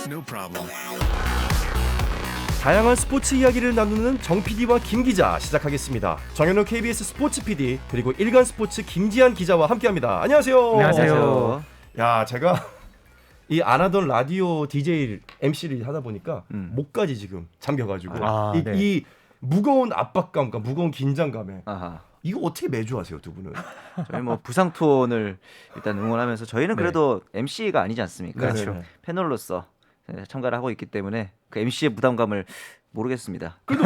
No problem. 다양한 스포츠 이야기를 나누는 정 PD와 김 기자 시작하겠습니다. 정현우 KBS 스포츠 PD 그리고 일간 스포츠 김지한 기자와 함께합니다. 안녕하세요. 안녕하세요. 야, 제가 이 안 하던 라디오 DJ MC를 하다 보니까 목까지 지금 잠겨가지고 이 무거운 압박감, 그러니까 무거운 긴장감에 아하. 이거 어떻게 매주 하세요, 두 분은? 저희 뭐 부상 투혼을 일단 응원하면서 저희는 그래도 MC가 아니지 않습니까? 그렇죠. 패널로서 참가를 하고 있기 때문에 그 MC의 부담감을 모르겠습니다. 그래도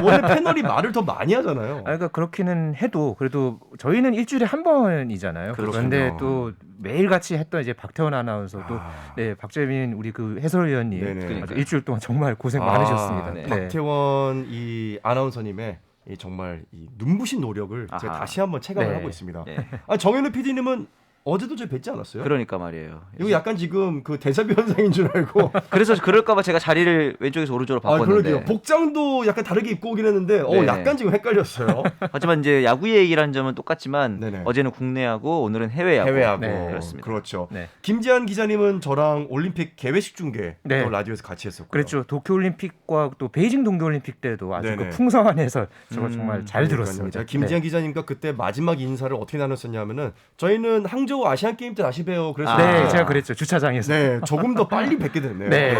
원래 패널이 말을 더 많이 하잖아요. 그러니까 그렇기는 해도 그래도 저희는 일주일에 한 번이잖아요. 그렇군요. 그런데 또 매일 같이 했던 이제 박태원 아나운서도 네, 박재민 우리 그 해설위원님 네네. 아주 일주일 동안 정말 고생 많으셨습니다. 네. 박태원 이 아나운서님의 이 정말 이 눈부신 노력을 제가 아하. 다시 한번 체감을 네. 하고 있습니다. 네. 정현우 PD님은 어제도 저희 뵙지 않았어요? 그러니까 말이에요. 이거 약간 지금 그 대사비 현상인 줄 알고. 그래서 그럴까봐 제가 자리를 왼쪽에서 오른쪽으로 바꿨는데. 그러게요. 복장도 약간 다르게 입고 오긴 했는데 네. 약간 지금 헷갈렸어요. 하지만 이제 야구 얘기라는 점은 똑같지만 네네. 어제는 국내 야구, 오늘은 해외 야구. 해외하고 네. 그렇습니다. 그렇죠. 네. 김지한 기자님은 저랑 올림픽 개회식 중계 네. 또 라디오에서 같이 했었고요. 그렇죠. 도쿄올림픽과 또 베이징 동계올림픽 때도 아주 네네. 그 풍성한 해설 저거 정말 잘 그러니까요. 들었습니다. 제가 김지한 기자님과 그때 마지막 인사를 어떻게 나눴었냐면은 저희는 항저우 아시안 게임 때 다시 봬요. 그래서 네, 제가 그랬죠. 주차장에서. 네, 조금 더 빨리 뵙게 됐네요. 네.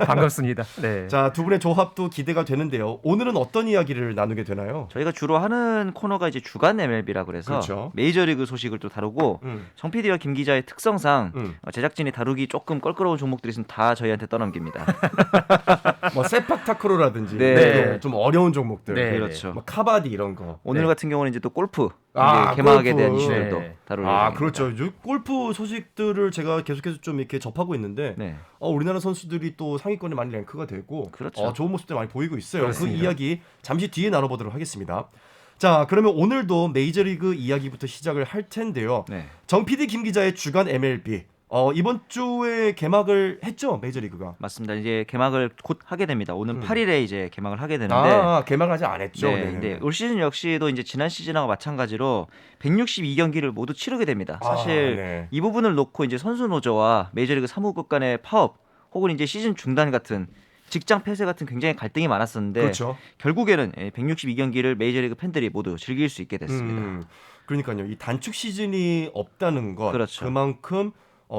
반갑습니다. 네. 자, 두 분의 조합도 기대가 되는데요. 오늘은 어떤 이야기를 나누게 되나요? 저희가 주로 하는 코너가 이제 주간 MLB라 그래서 그렇죠. 메이저리그 소식을 또 다루고 정 PD와 김 기자의 특성상 제작진이 다루기 조금 껄끄러운 종목들이 있으면 다 저희한테 떠넘깁니다. 뭐 세팍타크로라든지 네. 좀 어려운 종목들, 네. 그렇죠. 뭐 카바디 이런 거. 오늘 네. 같은 경우는 이제 또 골프 아, 이제 개막하게 골프. 된 이슈들도 네. 다룰 예정입니다. 그렇죠. 요 골프 소식들을 제가 계속해서 좀 이렇게 접하고 있는데 네. 우리나라 선수들이 또 상위권에 많이 랭크가 되고 그렇죠. 좋은 모습들 많이 보이고 있어요. 그렇습니다. 그 이야기 잠시 뒤에 나눠보도록 하겠습니다. 자, 그러면 오늘도 메이저리그 이야기부터 시작을 할 텐데요. 네. 정 PD 김 기자의 주간 MLB 이번 주에 개막을 했죠, 메이저리그가. 맞습니다. 이제 개막을 곧 하게 됩니다. 오는 8일에 이제 개막을 하게 되는데 개막을 아직 안 했죠. 네, 네네네. 근데 올 시즌 역시도 이제 지난 시즌하고 마찬가지로 162경기를 모두 치르게 됩니다. 사실 네. 이 부분을 놓고 이제 선수 노조와 메이저리그 사무국 간의 파업 혹은 이제 시즌 중단 같은 직장 폐쇄 같은 굉장히 갈등이 많았었는데 그렇죠. 결국에는 162경기를 메이저리그 팬들이 모두 즐길 수 있게 됐습니다. 그러니까요. 이 단축 시즌이 없다는 것, 그렇죠. 그만큼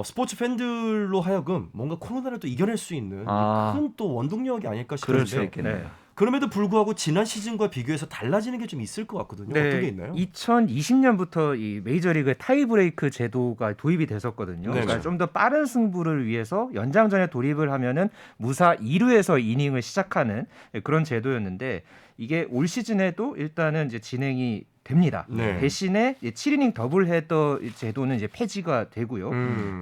스포츠 팬들로 하여금 뭔가 코로나를 또 이겨낼 수 있는 큰 또 원동력이 아닐까 그럴 수 싶은데 있겠네요. 그럼에도 불구하고 지난 시즌과 비교해서 달라지는 게 좀 있을 것 같거든요. 어떤 게 있나요? 2020년부터 이 메이저리그 타이브레이크 제도가 도입이 됐었거든요. 네, 그러니까 네. 좀 더 빠른 승부를 위해서 연장전에 돌입을 하면은 무사 2루에서 이닝을 시작하는 그런 제도였는데 이게 올 시즌에도 일단은 이제 진행이 됩니다. 네. 대신에 7이닝 더블 헤더 제도는 이제 폐지가 되고요.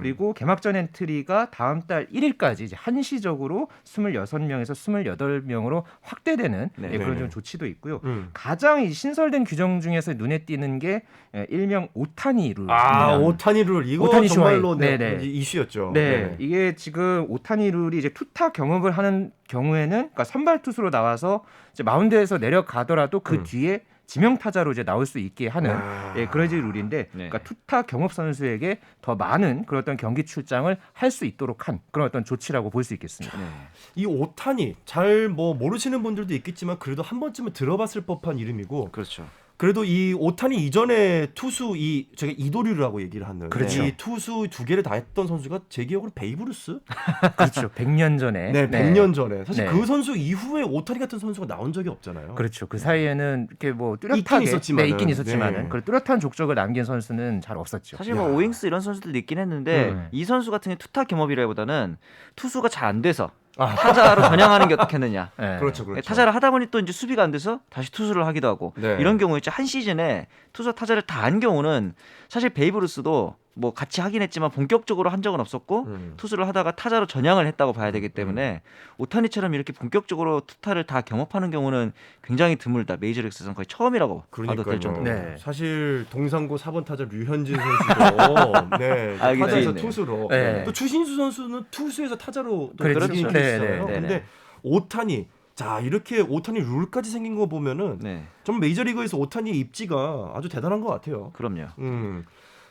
그리고 개막전 엔트리가 다음 달 1일까지 이제 한시적으로 26명에서 28명으로 확대되는 네. 그런 네네. 좀 조치도 있고요. 음. 가장 이 신설된 규정 중에서 눈에 띄는 게 일명 오타니 룰입니다. 오타니 룰 이거 오타니 정말로 쇼헤이. 네네. 이슈였죠. 네, 이게 지금 오타니 룰이 이제 투타 경험을 하는 경우에는 그러니까 선발 투수로 나와서 이제 마운드에서 내려가더라도 그 뒤에 지명 타자로 이제 나올 수 있게 하는 그런 룰인데, 네. 그러니까 투타 경업 선수에게 더 많은 그런 어떤 경기 출장을 할 수 있도록 한 그런 어떤 조치라고 볼 수 있겠습니다. 네. 이 오타니 잘 모르시는 분들도 있겠지만 그래도 한 번쯤은 들어봤을 법한 이름이고 그렇죠. 그래도 이 오타니 이전에 투수 제가 이도류라고 얘기를 하는 그렇죠. 이 투수 두 개를 다 했던 선수가 제 기억으로 베이브루스? 그렇죠. 100년 전에. 네, 100년 전에. 사실 네. 그 선수 이후에 오타니 같은 선수가 나온 적이 없잖아요. 그렇죠. 그 사이에는 이렇게 뭐 뚜렷하게 있긴 있었지만은 네. 그 뚜렷한 족적을 남긴 선수는 잘 없었죠. 사실 뭐 오잉스 이런 선수들도 있긴 했는데 이 선수 같은 경우 투타 겸업이라기보다는 투수가 잘 안 돼서 타자로 전향하는 게 어떻겠느냐. 네. 그렇죠, 그렇죠. 타자를 하다 보니 또 이제 수비가 안 돼서 다시 투수를 하기도 하고 네. 이런 경우에 이제 한 시즌에 투수 타자를 다 한 경우는 사실 베이브루스도 뭐 같이 하긴 했지만 본격적으로 한 적은 없었고 투수를 하다가 타자로 전향을 했다고 봐야 되기 때문에 오타니처럼 이렇게 본격적으로 투타를 다 경험하는 경우는 굉장히 드물다. 메이저리그에서는 거의 처음이라고 봐도 될 정도입니다. 네. 사실 동상고 4번 타자 류현진 선수도 네, 알겠네. 타자에서 네. 투수로 네. 또 추신수 선수는 투수에서 타자로 또 그렇죠. 바뀌는 네, 케이스잖아요. 네, 네, 근데 네. 오타니 자 이렇게 오타니 룰까지 생긴 거 보면은 네, 좀 메이저리그에서 오타니의 입지가 아주 대단한 것 같아요. 그럼요.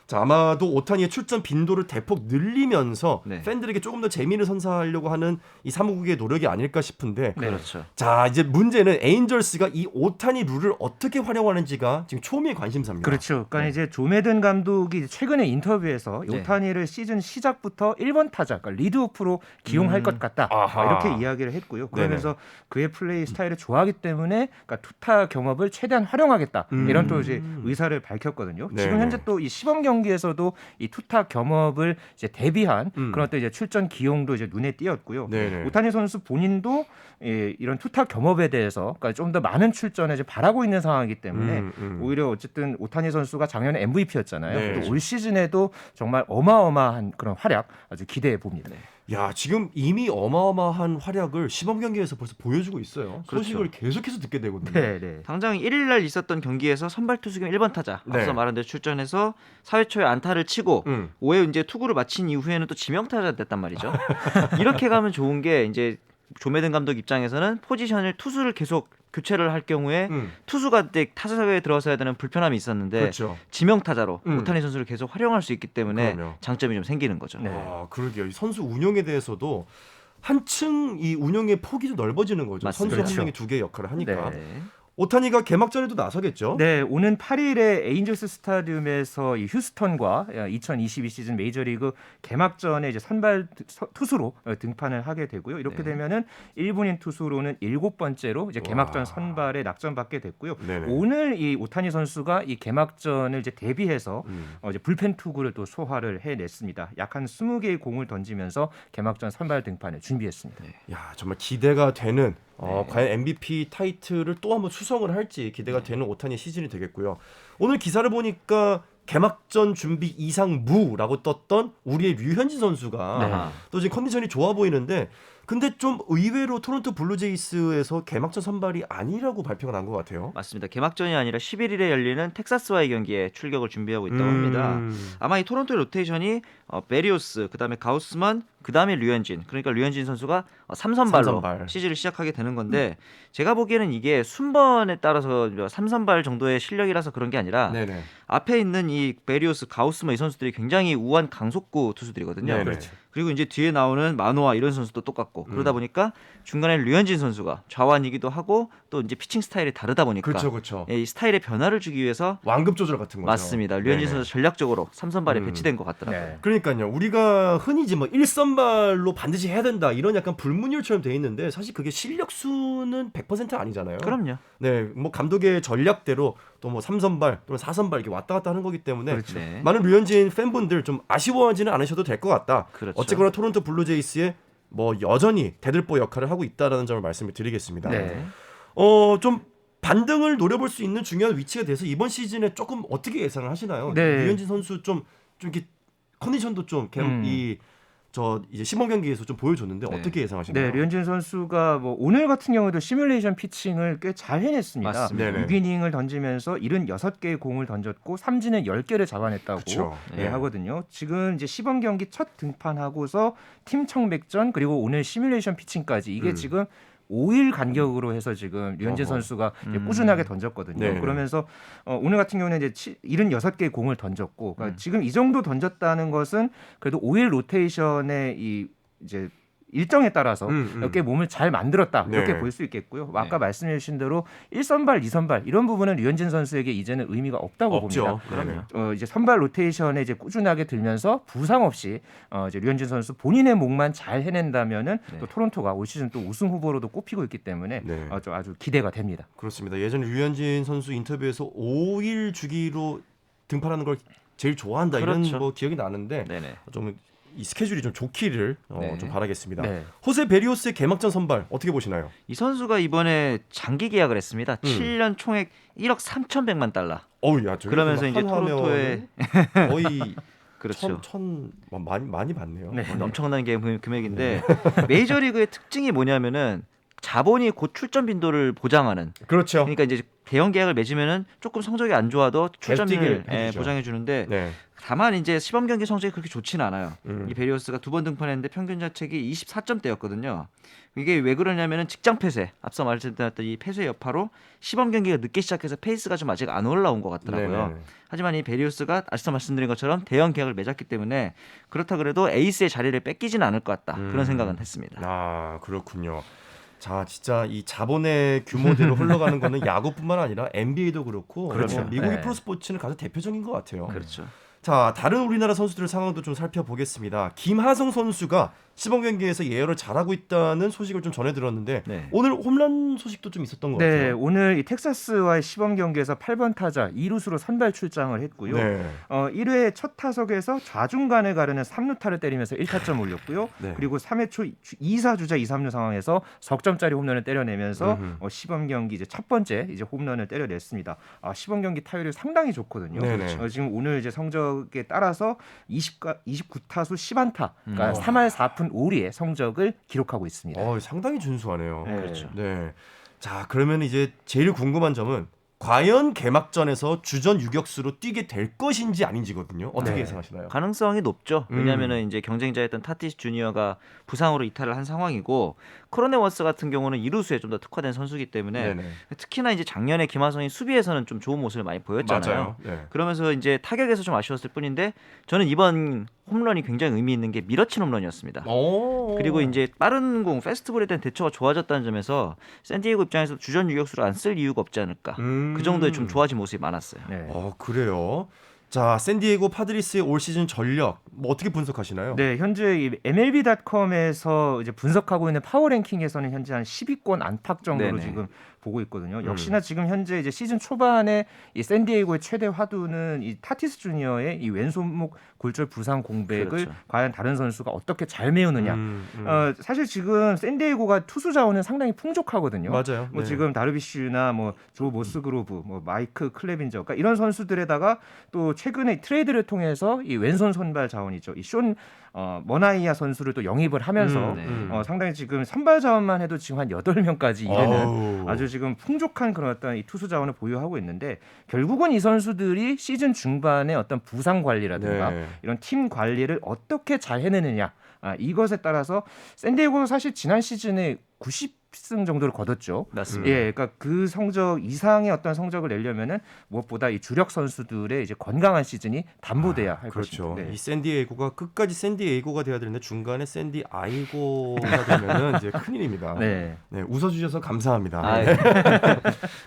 자, 아마도 오타니의 출전 빈도를 대폭 늘리면서 네. 팬들에게 조금 더 재미를 선사하려고 하는 이 사무국의 노력이 아닐까 싶은데 그렇죠. 자, 이제 문제는 에인절스가 이 오타니 룰을 어떻게 활용하는지가 지금 초미의 관심사입니다. 그렇죠. 그러니까 이제 조 매든 감독이 최근에 인터뷰에서 네. 오타니를 시즌 시작부터 1번 타자, 그러니까 리드오프로 기용할 것 같다. 아하. 이렇게 이야기를 했고요. 그러면서 그의 플레이 스타일을 좋아하기 때문에 그러니까 투타 경험을 최대한 활용하겠다. 이런 또 이제 의사를 밝혔거든요. 네. 지금 현재 또 이 시범 경기에서도 이 투타 경험을 이제 대비한 그런 또 이제 출전 기용도 이제 눈에 띄었고요. 네네. 오타니 선수 본인도 이런 투타 경험에 대해서 그러니까 좀 더 많은 출전을 이제 바라고 있는 상황이기 때문에 오히려 어쨌든 오타니 선수가 작년에 MVP였잖아요. 네. 또 올 시즌에도 정말 어마어마한 그런 활약 아주 기대해 봅니다. 야, 지금 이미 어마어마한 활약을 시범 경기에서 벌써 보여주고 있어요. 그렇죠. 소식을 계속해서 듣게 되거든요. 네, 네. 당장 1일 날 있었던 경기에서 선발 투수 겸 1번 타자 네. 앞서 말한 대로 출전해서 4회 초에 안타를 치고 5회 이제 투구를 마친 이후에는 또 지명 타자가 됐단 말이죠. 이렇게 가면 좋은 게 이제 조매든 감독 입장에서는 포지션을 투수를 계속 교체를 할 경우에 투수가 타석에 들어서야 되는 불편함이 있었는데 그렇죠. 지명 타자로 오타니 선수를 계속 활용할 수 있기 때문에 그럼요. 장점이 좀 생기는 거죠. 네. 아, 그러게요. 이 선수 운영에 대해서도 한층 이 운영의 폭이 좀 넓어지는 거죠. 맞습니다. 선수 한 그렇죠. 명이 두 개의 역할을 하니까. 네. 오타니가 개막전에도 나서겠죠? 네, 오는 8일에 에인절스 스타디움에서 이 휴스턴과 2022 시즌 메이저리그 개막전에 이제 선발 투수로 등판을 하게 되고요. 이렇게 네. 되면은 1군인 투수로는 7번째로 이제 개막전 와. 선발에 낙점받게 됐고요. 네네. 오늘 이 오타니 선수가 이 개막전을 이제 대비해서 이제 불펜 투구를 또 소화를 해냈습니다. 약 한 20개의 공을 던지면서 개막전 선발 등판을 준비했습니다. 야, 정말 기대가 되는 네. 과연 MVP 타이틀을 또 한번 수성을 할지 기대가 되는 오타니 시즌이 되겠고요. 오늘 기사를 보니까 개막전 준비 이상 무라고 떴던 우리의 류현진 선수가 네. 또 지금 컨디션이 좋아 보이는데 근데 좀 의외로 토론토 블루제이스에서 개막전 선발이 아니라고 발표가 난 것 같아요. 맞습니다. 개막전이 아니라 11일에 열리는 텍사스와의 경기에 출격을 준비하고 있다고 합니다. 아마 이 토론토의 로테이션이 베리오스, 그다음에 가우스만, 그다음에 류현진. 그러니까 류현진 선수가 3선발로 삼선발. 시즌을 시작하게 되는 건데 제가 보기에는 이게 순번에 따라서 3선발 정도의 실력이라서 그런 게 아니라 네네. 앞에 있는 이 베리오스, 가우스만 이 선수들이 굉장히 우한 강속구 투수들이거든요. 네네. 그렇죠. 그리고 이제 뒤에 나오는 마노아 이런 선수도 똑같고 그러다 보니까 중간에 류현진 선수가 좌완이기도 하고 또 이제 피칭 스타일이 다르다 보니까 그렇죠, 그렇죠. 이 스타일의 변화를 주기 위해서 완급 조절 같은 거죠. 맞습니다. 류현진 네네. 선수 전략적으로 3선발에 배치된 것 같더라고요. 네. 그러니까요. 우리가 흔히 이제 뭐 1선발로 반드시 해야 된다 이런 약간 불문율처럼 돼 있는데 사실 그게 실력 수는 100% 아니잖아요. 그럼요. 네, 뭐 감독의 전략대로 또 뭐 3선발 또는 4선발 이렇게 왔다 갔다 하는 거기 때문에 그렇죠. 네. 많은 류현진 팬분들 좀 아쉬워하지는 않으셔도 될 것 같다. 그렇죠. 어쨌거나 토론토 블루제이스의 뭐 여전히 대들보 역할을 하고 있다라는 점을 말씀을 드리겠습니다. 네. 좀 반등을 노려볼 수 있는 중요한 위치가 돼서 이번 시즌에 조금 어떻게 예상을 하시나요? 네. 류현진 선수 좀 이렇게 컨디션도 좀 이제 시범 경기에서 좀 보여줬는데 네. 어떻게 예상하시나요? 네, 류현진 선수가 뭐 오늘 같은 경우도 시뮬레이션 피칭을 꽤 잘 해냈습니다. 맞습니다. 네네. 6이닝을 던지면서 76개의 공을 던졌고 삼진은 10개를 잡아냈다고 그쵸. 네. 하거든요. 지금 이제 시범 경기 첫 등판하고서 팀 청백전 그리고 오늘 시뮬레이션 피칭까지 이게 지금 5일 간격으로 해서 지금 류현진 어허. 선수가 이제 꾸준하게 던졌거든요. 네네. 그러면서 오늘 같은 경우는 이제 76개의 공을 던졌고 그러니까 지금 이 정도 던졌다는 것은 그래도 5일 로테이션의 이 이제 일정에 따라서 꽤 몸을 잘 만들었다 이렇게 네. 볼 수 있겠고요. 아까 말씀해 주신 대로 1선발, 2선발 이런 부분은 류현진 선수에게 이제는 의미가 없다고 없죠. 봅니다. 네네. 이제 선발 로테이션에 이제 꾸준하게 들면서 부상 없이 이제 류현진 선수 본인의 몫만 잘 해낸다면은 네. 또 토론토가 올 시즌 또 우승 후보로도 꼽히고 있기 때문에 네. 아주 기대가 됩니다. 그렇습니다. 예전에 류현진 선수 인터뷰에서 5일 주기로 등판하는 걸 제일 좋아한다 그렇죠. 이런 뭐 기억이 나는데 네네. 좀 이 스케줄이 좀 좋기를 네. 좀 바라겠습니다. 네. 호세 베리오스의 개막전 선발 어떻게 보시나요? 이 선수가 이번에 장기 계약을 했습니다. 7년 총액 1억 3,100만 달러. 어우, 야, 그러면서 이제 토론토에 거의 그렇죠. 많이 받네요. 네. 엄청난 금액인데 메이저리그의 특징이 뭐냐면은 자본이 곧 출전 빈도를 보장하는 그렇죠. 그러니까 이제 대형 계약을 맺으면은 조금 성적이 안 좋아도 출전을 뛰게 해주죠. 보장해 주는데 네. 다만 이제 시범 경기 성적이 그렇게 좋지는 않아요. 이 베리오스가 2번 등판했는데 평균 자책이 24점대였거든요. 이게 왜 그러냐면은 직장 폐쇄, 앞서 말씀드렸던 이 폐쇄 여파로 시범 경기가 늦게 시작해서 페이스가 좀 아직 안 올라온 것 같더라고요. 네네. 하지만 이 베리오스가 앞서 말씀드린 것처럼 대형 계약을 맺었기 때문에 그렇다 그래도 에이스의 자리를 뺏기지는 않을 것 같다. 그런 생각은 했습니다. 아 그렇군요. 자 진짜 이 자본의 규모대로 흘러가는 거는 야구뿐만 아니라 NBA도 그렇고 그렇죠. 미국의 네. 프로스포츠는 가장 대표적인 것 같아요. 그렇죠. 자 다른 우리나라 선수들 상황도 좀 살펴보겠습니다. 김하성 선수가 시범 경기에서 예열을 잘하고 있다는 소식을 좀 전해 들었는데 네. 오늘 홈런 소식도 좀 있었던 것 네, 같아요. 오늘 이 텍사스와의 시범 경기에서 8번 타자 2루수로 선발 출장을 했고요. 네. 1회 첫 타석에서 좌중간을 가르는 3루타를 때리면서 1타점 올렸고요. 네. 그리고 3회 초 2사 주자 2, 3루 상황에서 석점짜리 홈런을 때려내면서 시범 경기 이제 첫 번째 이제 홈런을 때려냈습니다. 시범 경기 타율이 상당히 좋거든요. 네네. 지금 오늘 이제 성적에 따라서 29타수 10안타, 그러니까 3할 4푼 5리의 성적을 기록하고 있습니다. 상당히 준수하네요. 네. 그렇죠. 네. 자 그러면 이제 제일 궁금한 점은 과연 개막전에서 주전 유격수로 뛰게 될 것인지 아닌지거든요. 어떻게 네. 예상하시나요? 가능성이 높죠. 왜냐하면은 이제 경쟁자였던 타티스 주니어가 부상으로 이탈을 한 상황이고 크로네워스 같은 경우는 이루수에 좀 더 특화된 선수이기 때문에 네네. 특히나 이제 작년에 김하성이 수비에서는 좀 좋은 모습을 많이 보였잖아요. 맞아요. 네. 그러면서 이제 타격에서 좀 아쉬웠을 뿐인데 저는 이번 홈런이 굉장히 의미 있는 게 밀어친 홈런이었습니다. 오. 그리고 이제 빠른 공, 패스트볼에 대한 대처가 좋아졌다는 점에서 샌디에이고 입장에서 주전 유격수로 안 쓸 이유가 없지 않을까. 그 정도의 좀 좋아진 모습이 많았어요. 네. 그래요. 자, 샌디에이고 파드리스의 올 시즌 전력 뭐 어떻게 분석하시나요? 네, 현재 이 MLB.com에서 이제 분석하고 있는 파워 랭킹에서는 현재 한 10위권 안팎 정도로 네네. 지금 보고 있거든요. 역시나 지금 현재 이제 시즌 초반에 이 샌디에이고의 최대 화두는 이 타티스 주니어의 이 왼손목 골절 부상 공백을 그렇죠. 과연 다른 선수가 어떻게 잘 메우느냐. 사실 지금 샌디에이고가 투수 자원은 상당히 풍족하거든요. 맞아요. 뭐 네. 지금 다르비슈나 뭐 조 모스그로브, 뭐 마이크 클레빈저, 그러니까 이런 선수들에다가 또 최근에 트레이드를 통해서 이 왼손 선발 자원이죠. 이 쇼 머나이아 선수를 또 영입을 하면서 상당히 지금 선발 자원만 해도 지금 한 8명까지 이르는 아주 지금 풍족한 그런 어떤 이 투수 자원을 보유하고 있는데 결국은 이 선수들이 시즌 중반에 어떤 부상 관리라든가 네. 이런 팀 관리를 어떻게 잘 해내느냐 이것에 따라서 샌디에고는 사실 지난 시즌에 90승 정도를 거뒀죠. 맞습니다. 예, 그러니까 그 성적 이상의 어떤 성적을 내려면은 무엇보다 이 주력 선수들의 이제 건강한 시즌이 담보돼야 할 그렇죠. 것입니다. 네. 이 샌디에이고가 끝까지 샌디에이고가 돼야 되는데 중간에 샌디아이고가 되면은 이제 큰일입니다. 네. 네, 웃어주셔서 감사합니다. 아유.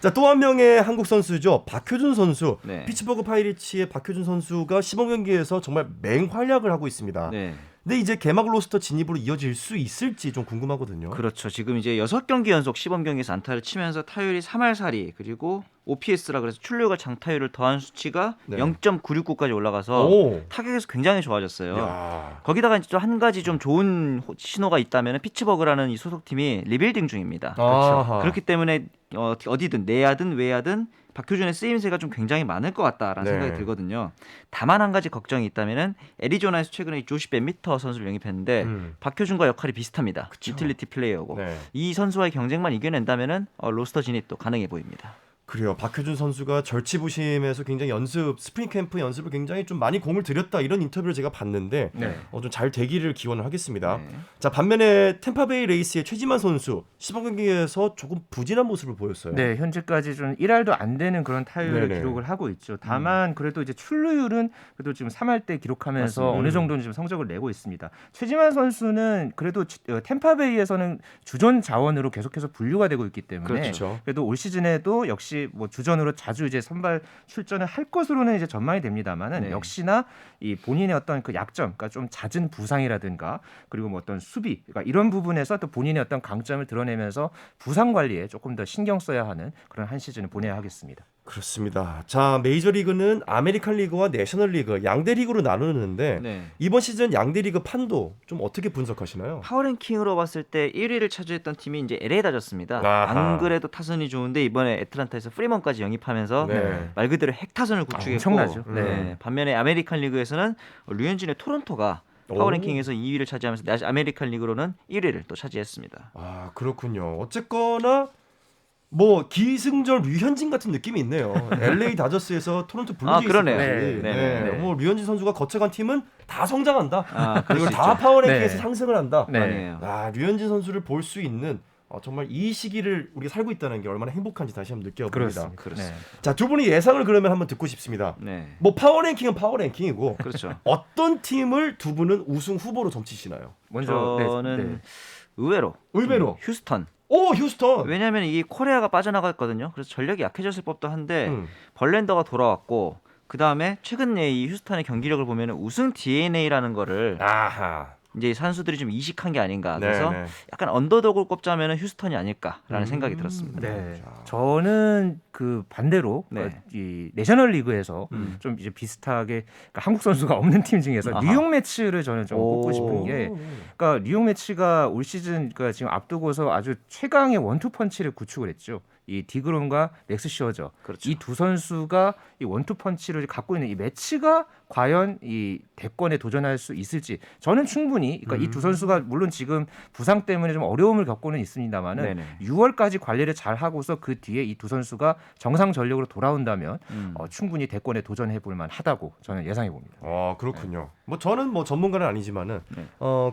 자, 또 한 명의 한국 선수죠. 박효준 선수. 네. 피츠버그 파이리츠의 박효준 선수가 시범 경기에서 정말 맹활약을 하고 있습니다. 네. 근데 이제 개막 로스터 진입으로 이어질 수 있을지 좀 궁금하거든요. 그렇죠. 지금 이제 6경기 연속 시범 경기에서 안타를 치면서 타율이 3할 4리 그리고 OPS라 그래서 출루율과 장타율을 더한 수치가 네. 0.969까지 올라가서 오. 타격에서 굉장히 좋아졌어요. 야. 거기다가 이제 또 한 가지 좀 좋은 신호가 있다면 피츠버그라는 이 소속팀이 리빌딩 중입니다. 아하. 그렇기 때문에 어디든 내야든 외야든 박효준의 쓰임새가 좀 굉장히 많을 것 같다라는 네. 생각이 들거든요. 다만 한 가지 걱정이 있다면은 애리조나에서 최근에 조시 벤미터 선수를 영입했는데 박효준과 역할이 비슷합니다. 유틸리티 플레이어고 네. 이 선수와의 경쟁만 이겨낸다면은 로스터 진입도 가능해 보입니다. 그래요. 박효준 선수가 절치부심에서 굉장히 스프링 캠프 연습을 굉장히 좀 많이 공을 들였다 이런 인터뷰를 제가 봤는데 네. 좀 잘 되기를 기원을 하겠습니다. 네. 자, 반면에 템파베이 레이스의 최지만 선수 시범 경기에서 조금 부진한 모습을 보였어요. 네, 현재까지 좀 1할도 안 되는 그런 타율을 네네. 기록을 하고 있죠. 다만 그래도 이제 출루율은 그래도 지금 3할 때 기록하면서 맞습니다. 어느 정도는 지금 성적을 내고 있습니다. 최지만 선수는 그래도 템파베이에서는 주전 자원으로 계속해서 분류가 되고 있기 때문에 그렇죠. 그래도 올 시즌에도 역시 뭐 주전으로 자주 이제 선발 출전을 할 것으로는 이제 전망이 됩니다만은 네. 역시나 이 본인의 어떤 그 약점, 그러니까 좀 잦은 부상이라든가 그리고 뭐 어떤 수비, 그러니까 이런 부분에서 또 본인의 어떤 강점을 드러내면서 부상 관리에 조금 더 신경 써야 하는 그런 한 시즌을 보내야 하겠습니다. 그렇습니다. 자, 메이저리그는 아메리칸 리그와 내셔널리그 양대 리그로 나누는데 네. 이번 시즌 양대 리그 판도 좀 어떻게 분석하시나요? 파워랭킹으로 봤을 때 1위를 차지했던 팀이 이제 LA 다저스입니다. 아하. 안 그래도 타선이 좋은데 이번에 애틀란타에서 프리먼까지 영입하면서 네. 말 그대로 핵타선을 구축했고 엄청나죠. 네. 반면에 아메리칸 리그에서는 류현진의 토론토가 파워랭킹에서 2위를 차지하면서 아메리칸 리그로는 1위를 또 차지했습니다. 아, 그렇군요. 어쨌거나 뭐 기승전 류현진 같은 느낌이 있네요. LA 다저스에서 토론토 블루제이스. 그러네요. 뭐 류현진 선수가 거쳐간 팀은 다 성장한다. 그리고 수 다 있죠. 파워랭킹에서 상승을 한다. 아니에요. 류현진 선수를 볼 수 있는 정말 이 시기를 우리가 살고 있다는 게 얼마나 행복한지 다시 한번 느껴봅니다. 그렇습니다. 자, 두 분이 예상을 그러면 한번 듣고 싶습니다. 뭐 파워랭킹은 파워랭킹이고 그렇죠. 어떤 팀을 두 분은 우승 후보로 점치시나요? 먼저 저는 의외로 휴스턴. 오, 휴스턴. 왜냐하면 이 코리아가 빠져나갔거든요. 그래서 전력이 약해졌을 법도 한데 벌렌더가 돌아왔고 그 다음에 최근에 이 휴스턴의 경기력을 보면 우승 DNA라는 거를 이제 선수들이 좀 이식한 게 아닌가. 그래서 약간 언더독을 꼽자면 휴스턴이 아닐까라는 생각이 들었습니다. 저는 그 반대로 이 내셔널리그에서 좀 이제 비슷하게 그러니까 한국 선수가 없는 팀 중에서 뉴욕 매치를 저는 좀 꼽고 싶은 게, 그러니까 뉴욕 매치가 올 시즌 그러니까 지금 앞두고서 아주 최강의 원투 펀치를 구축을 했죠. 이 디그롬과 맥스 셔저, 그렇죠. 이 두 선수가 이 원투 펀치를 갖고 있는 이 매치가 과연 이 대권에 도전할 수 있을지, 저는 충분히 그러니까 이 두 선수가 물론 지금 부상 때문에 좀 어려움을 겪고는 있습니다만은 6월까지 관리를 잘 하고서 그 뒤에 이 두 선수가 정상 전력으로 돌아온다면 충분히 대권에 도전해 볼 만하다고 저는 예상해 봅니다. 그렇군요. 뭐 저는 뭐 전문가는 아니지만은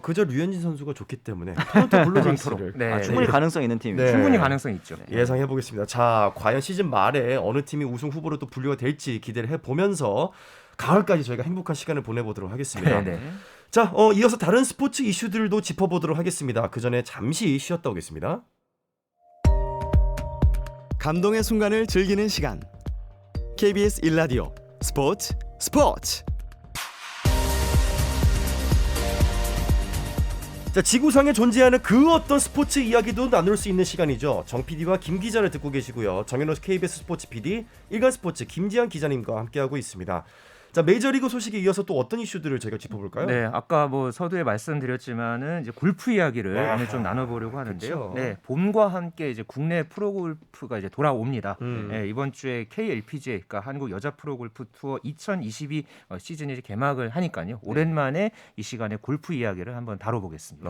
그저 류현진 선수가 좋기 때문에 토론토 블루제이스를 충분히 가능성 있는 팀이죠. 충분히 가능성 있죠. 예상해 보겠습니다. 자, 과연 시즌 말에 어느 팀이 우승 후보로 또 분류가 될지 기대를 해 보면서 가을까지 저희가 행복한 시간을 보내보도록 하겠습니다. 자, 이어서 다른 스포츠 이슈들도 짚어보도록 하겠습니다. 그 전에 잠시 쉬었다 오겠습니다. 감동의 순간을 즐기는 시간. KBS 1라디오 스포츠. 자, 지구상에 존재하는 그 어떤 스포츠 이야기도 나눌 수 있는 시간이죠. 정 PD와 김 기자를 듣고 계시고요. 정현호 KBS 스포츠 PD, 일간스포츠 김지한 기자님과 함께하고 있습니다. 자, 메이저리그 소식에 이어서 또 어떤 이슈들을 저희가 짚어볼까요? 네, 아까 뭐 서두에 말씀드렸지만은 이제 골프 이야기를 오늘 좀 나눠보려고 하는데요. 그쵸. 봄과 함께 이제 국내 프로골프가 이제 돌아옵니다. 이번 주에 KLPGA, 그러니까 한국 여자 프로골프 투어 2022 시즌이 이제 개막을 하니까요. 오랜만에 이 시간에 골프 이야기를 한번 다뤄보겠습니다.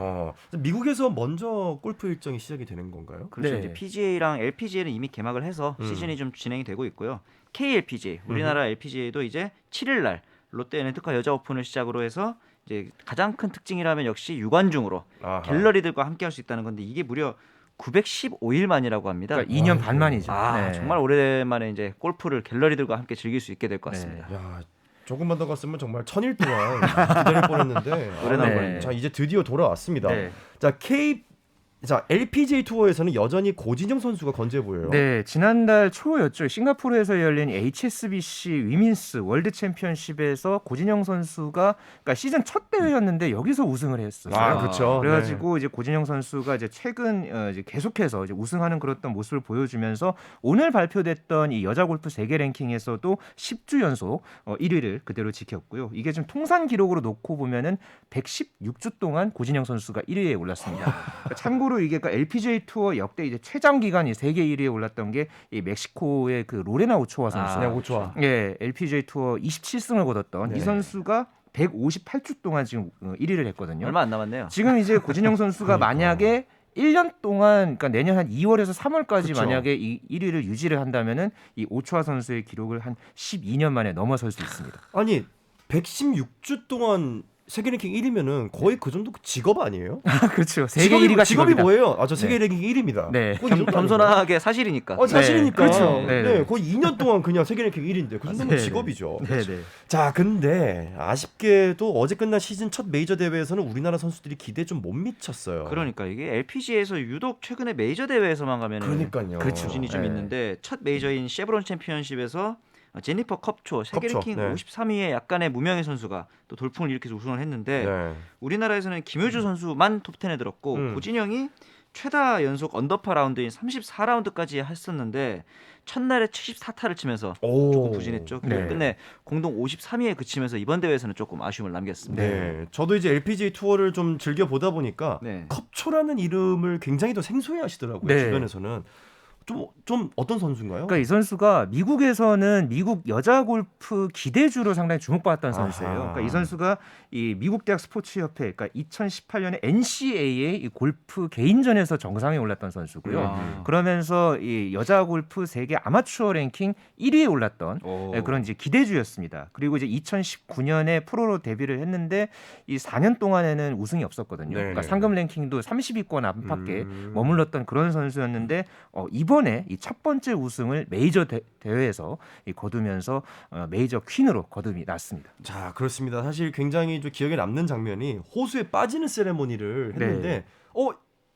미국에서 먼저 골프 일정이 시작이 되는 건가요? 그렇죠. 이제 PGA랑 LPGA는 이미 개막을 해서 시즌이 좀 진행이 되고 있고요. KLPGA, 우리나라 LPGA도 이제 7일 날 롯데 엔트카 여자 오픈을 시작으로 해서 이제 가장 큰 특징이라면 역시 유관중으로 갤러리들과 함께할 수 있다는 건데 이게 무려 915일 만이라고 합니다. 그러니까 2년 반 만이죠. 정말 오랜만에 이제 골프를 갤러리들과 함께 즐길 수 있게 될 것 같습니다. 야, 조금만 더 갔으면 정말 1000일 동안 기다릴 뻔했는데 자, 이제 드디어 돌아왔습니다. 자, LPGA 투어에서는 여전히 고진영 선수가 건재해 보여요. 네, 지난달 초였죠. 싱가포르에서 열린 HSBC 위민스 월드 챔피언십에서 고진영 선수가 그러니까 시즌 첫 대회였는데 여기서 우승을 했었어요. 그렇죠. 그래가지고 이제 고진영 선수가 이제 최근 이제 계속해서 이제 우승하는 그런 모습을 보여주면서 오늘 발표됐던 이 여자 골프 세계 랭킹에서도 10주 연속 1위를 그대로 지켰고요. 이게 좀 통산 기록으로 놓고 보면은 116주 동안 고진영 선수가 1위에 올랐습니다. 참고로 이게 그러니까 LPGA 투어 역대 이제 최장 기간이 세계 1위에 올랐던 게 이 멕시코의 그 로레나 오초아 선수. 오초아. 예, LPGA 투어 27승을 거뒀던 이 선수가 158주 동안 지금 1위를 했거든요. 얼마 안 남았네요. 지금 이제 고진영 선수가 만약에 1년 동안 그러니까 내년 한 2월에서 3월까지 그쵸. 만약에 이 1위를 유지를 한다면은 이 오초아 선수의 기록을 한 12년 만에 넘어설 수 있습니다. 아니, 116주 동안 세계 랭킹 1위면은 거의 그 정도 직업 아니에요? 그렇죠. 세계 1위가 직업이 직업이다. 뭐예요? 저 세계 랭킹 1위입니다. 네. 겸손하게 사실이니까. 사실이니까. 그렇죠. 네, 거의 2년 동안 그냥 세계 랭킹 1위인데 그 정도면 직업이죠. 네. 자, 근데 아쉽게도 어제 끝난 시즌 첫 메이저 대회에서는 우리나라 선수들이 기대에 좀 못 미쳤어요. 그러니까 이게 LPGA에서 유독 최근에 메이저 대회에서만 가면 그러니까요. 수준이 좀 있는데 첫 메이저인 쉐브론 챔피언십에서 제니퍼 컵초 세계 랭킹 53위의 약간의 무명의 선수가 또 돌풍을 일으켜서 우승을 했는데 우리나라에서는 김효주 선수만 톱10에 들었고 고진영이 최다 연속 언더파 라운드인 34라운드까지 했었는데 첫날에 74타를 치면서 조금 부진했죠. 그리고 끝내 공동 53위에 그치면서 이번 대회에서는 조금 아쉬움을 남겼습니다. 네, 저도 이제 LPGA 투어를 좀 즐겨 보다 보니까 컵초라는 이름을 굉장히 더 생소해하시더라고요. 주변에서는. 좀 어떤 선수인가요? 그러니까 이 선수가 미국에서는 미국 여자 골프 기대주로 상당히 주목받았던 선수예요. 아하. 그러니까 이 선수가 이 미국 대학 스포츠 협회, 그러니까 2018년에 NCAA 이 골프 개인전에서 정상에 올랐던 선수고요. 아. 그러면서 이 여자 골프 세계 아마추어 랭킹 1위에 올랐던 그런 이제 기대주였습니다. 그리고 이제 2019년에 프로로 데뷔를 했는데 이 4년 동안에는 우승이 없었거든요. 네네. 그러니까 상금 랭킹도 30위권 안팎에 머물렀던 그런 선수였는데 이번에 이 첫 번째 우승을 메이저 대회에서 거두면서 메이저 퀸으로 거듭이 났습니다. 자, 그렇습니다. 사실 굉장히 좀 기억에 남는 장면이 호수에 빠지는 세레모니를 했는데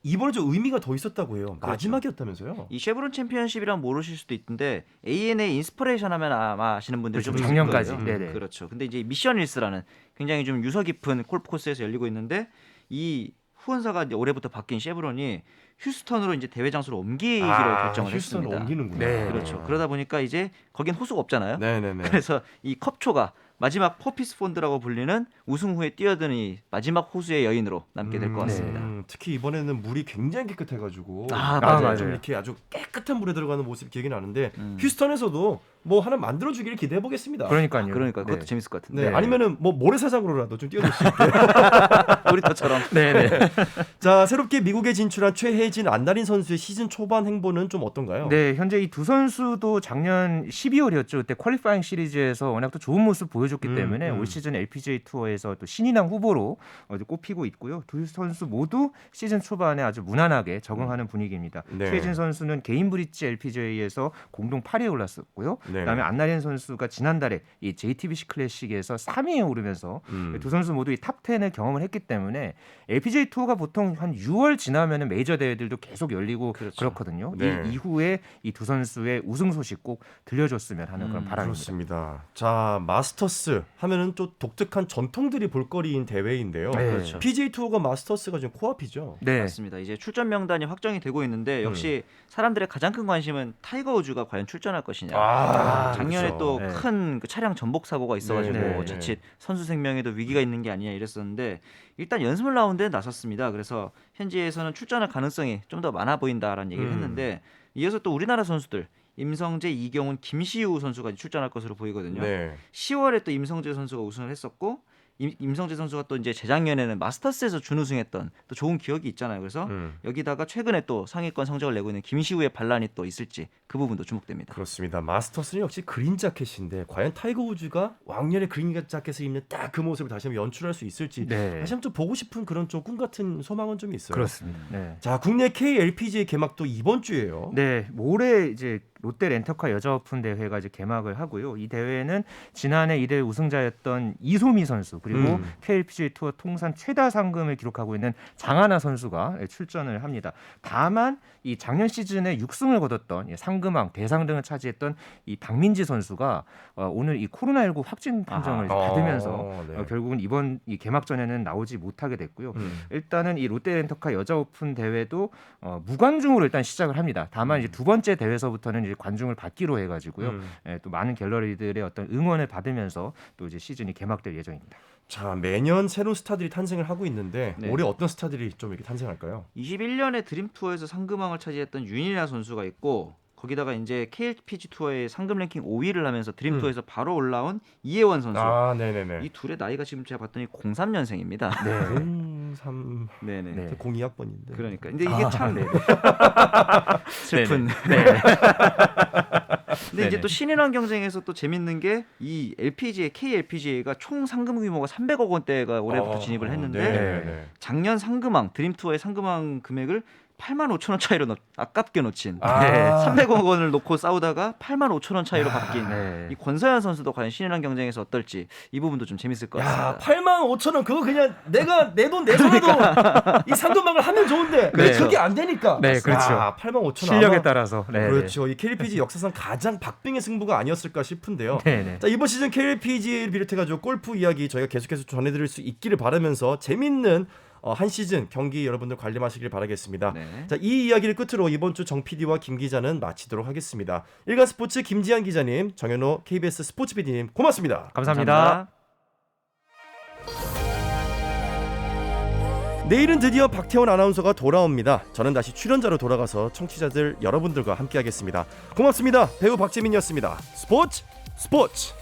이번에 좀 의미가 더 있었다고 해요. 마지막이었다면서요? 이 쉐브론 챔피언십이란 모르실 수도 있는데 ANA 인스퍼레이션 하면 아마 아시는 분들이 그렇죠. 좀 작년까지. 있을 거예요. 네네. 그렇죠. 근데 이제 미션 힐스라는 굉장히 좀 유서 깊은 골프 코스에서 열리고 있는데 이 후원사가 이제 올해부터 바뀐 쉐브론이 휴스턴으로 이제 대회 장소를 옮기기로 결정을 휴스턴을 했습니다. 옮기는구나. 네. 그렇죠. 그러다 보니까 이제 거긴 호수가 없잖아요. 네네네. 그래서 이 컵초가 마지막 퍼피스 폰드라고 불리는 우승 후에 뛰어드는 이 마지막 호수의 여인으로 남게 될 것 같습니다. 특히 이번에는 물이 굉장히 깨끗해가지고 맞아요. 좀 이렇게 아주 깨끗한 물에 들어가는 모습이 기억이 나는데 음. 휴스턴에서도 뭐 하나 만들어주기를 기대해 보겠습니다. 그러니까요. 그러니까 그것도 네. 재밌을 것 같은데. 네, 네. 아니면은 뭐 모래사장으로라도 좀 뛰어들 수 있게. 우리터처럼. 네네. 자, 새롭게 미국에 진출한 최혜진, 안나린 선수의 시즌 초반 행보는 좀 어떤가요? 네, 현재 이 두 선수도 작년 12월이었죠. 그때 퀄리파잉 시리즈에서 워낙 또 좋은 모습 보여줬기 때문에 올 시즌 LPGA 투어에서 또 신인왕 후보로 꼽히고 있고요. 두 선수 모두 시즌 초반에 아주 무난하게 적응하는 분위기입니다. 네. 최혜진 선수는 개인 브릿지 LPGA에서 공동 8위에 올랐었고요. 네. 그다음에 안나린 선수가 지난달에 이 JTBC 클래식에서 3위에 오르면서 두 선수 모두 이 탑 10을 경험을 했기 때문에 LPGA 투어가 보통 한 6월 지나면은 메이저 대회들도 계속 열리고 그렇거든요 네. 이 이후에 이 두 선수의 우승 소식 꼭 들려줬으면 하는 그런 바람입니다. 그렇습니다. 자, 마스터스 하면은 좀 독특한 전통들이 볼거리인 대회인데요. 네. 그렇죠. PGA 투어가 마스터스가 지금 코앞이죠. 네. 맞습니다. 이제 출전 명단이 확정이 되고 있는데 역시 사람들의 가장 큰 관심은 타이거 우즈가 과연 출전할 것이냐. 작년에 그렇죠. 또 네. 큰 차량 전복 사고가 있어가지고 네. 자칫 선수 생명에도 위기가 있는 게 아니냐 이랬었는데 일단 연습 라운드에 나섰습니다. 그래서 현지에서는 출전할 가능성이 좀 더 많아 보인다라는 얘기를 했는데 이어서 또 우리나라 선수들 임성재, 이경훈, 김시우 선수가 출전할 것으로 보이거든요. 네. 10월에 또 임성재 선수가 우승을 했었고 임성재 선수가 또 이제 재작년에는 마스터스에서 준우승했던 또 좋은 기억이 있잖아요. 그래서 여기다가 최근에 또 상위권 성적을 내고 있는 김시우의 반란이 또 있을지 그 부분도 주목됩니다. 그렇습니다. 마스터스는 역시 그린 자켓인데 과연 타이거 우즈가 왕년의 그린 자켓을 입는 딱 그 모습을 다시 한번 연출할 수 있을지 네. 다시 한번 좀 보고 싶은 그런 좀 꿈 같은 소망은 좀 있어요. 그렇습니다. 네. 자, 국내 KLPGA 개막도 이번 주예요. 네, 모레 이제 롯데 렌터카 여자 오픈 대회가 이제 개막을 하고요. 이 대회는 지난해 이 대회 우승자였던 이소미 선수 그리고 KLPGA 투어 통산 최다 상금을 기록하고 있는 장하나 선수가 출전을 합니다. 다만 이 작년 시즌에 6승을 거뒀던 상금왕 대상등을 차지했던 이 박민지 선수가 오늘 이 코로나19 확진 판정을 받으면서 네. 결국은 이번 이 개막전에는 나오지 못하게 됐고요. 일단은 이 롯데 렌터카 여자 오픈 대회도 무관중으로 일단 시작을 합니다. 다만 이제 두 번째 대회서부터는 이제 관중을 받기로 해가지고요. 또 많은 갤러리들의 어떤 응원을 받으면서 또 이제 시즌이 개막될 예정입니다. 자, 매년 새로운 스타들이 탄생을 하고 있는데 네. 올해 어떤 스타들이 좀 이렇게 탄생할까요? 21년에 드림 투어에서 상금왕을 차지했던 윤이나 선수가 있고 거기다가 이제 KLPG 투어의 상금 랭킹 5위를 하면서 드림 투어에서 바로 올라온 이혜원 선수. 네네네. 이 둘의 나이가 지금 제가 봤더니 03년생입니다. 네. 03 네네. 네. 02학번인데. 그러니까 근데 이게 참 슬픈. 네. 근데 이제 또 신인왕 경쟁에서 또 재밌는 게 이 LPGA, KLPGA가 총 상금 규모가 300억 원대가 올해부터 진입을 했는데 네. 작년 상금왕 드림 투어의 상금왕 금액을 8만 5천 원 차이로 아깝게 놓친 300억 원을 놓고 싸우다가 8만 5천 원 차이로 바뀐 네. 이 권서현 선수도 과연 신인왕 경쟁에서 어떨지 이 부분도 좀 재밌을 것 야, 같습니다. 8만 5천 원 그거 그냥 내가 내 돈 내서라도 이 상금왕을 하면 좋은데 그렇죠. 그게 안 되니까. 네, 그렇죠. 야, 8만 5천 원 실력에 아마 따라서. 네. 그렇죠. 이 KLPG 역사상 가장 박빙의 승부가 아니었을까 싶은데요. 네네. 자, 이번 시즌 KLPGA를 비롯해가지고 골프 이야기 저희가 계속해서 전해드릴 수 있기를 바라면서 재밌는 한 시즌 경기 여러분들 관림하시길 바라겠습니다. 네. 자, 이 이야기를 끝으로 이번 주 정 PD와 김 기자는 마치도록 하겠습니다. 일간스포츠 김지한 기자님, 정현호 KBS 스포츠 PD님 고맙습니다. 감사합니다. 내일은 드디어 박태원 아나운서가 돌아옵니다. 저는 다시 출연자로 돌아가서 청취자들 여러분들과 함께하겠습니다. 고맙습니다. 배우 박재민이었습니다. 스포츠.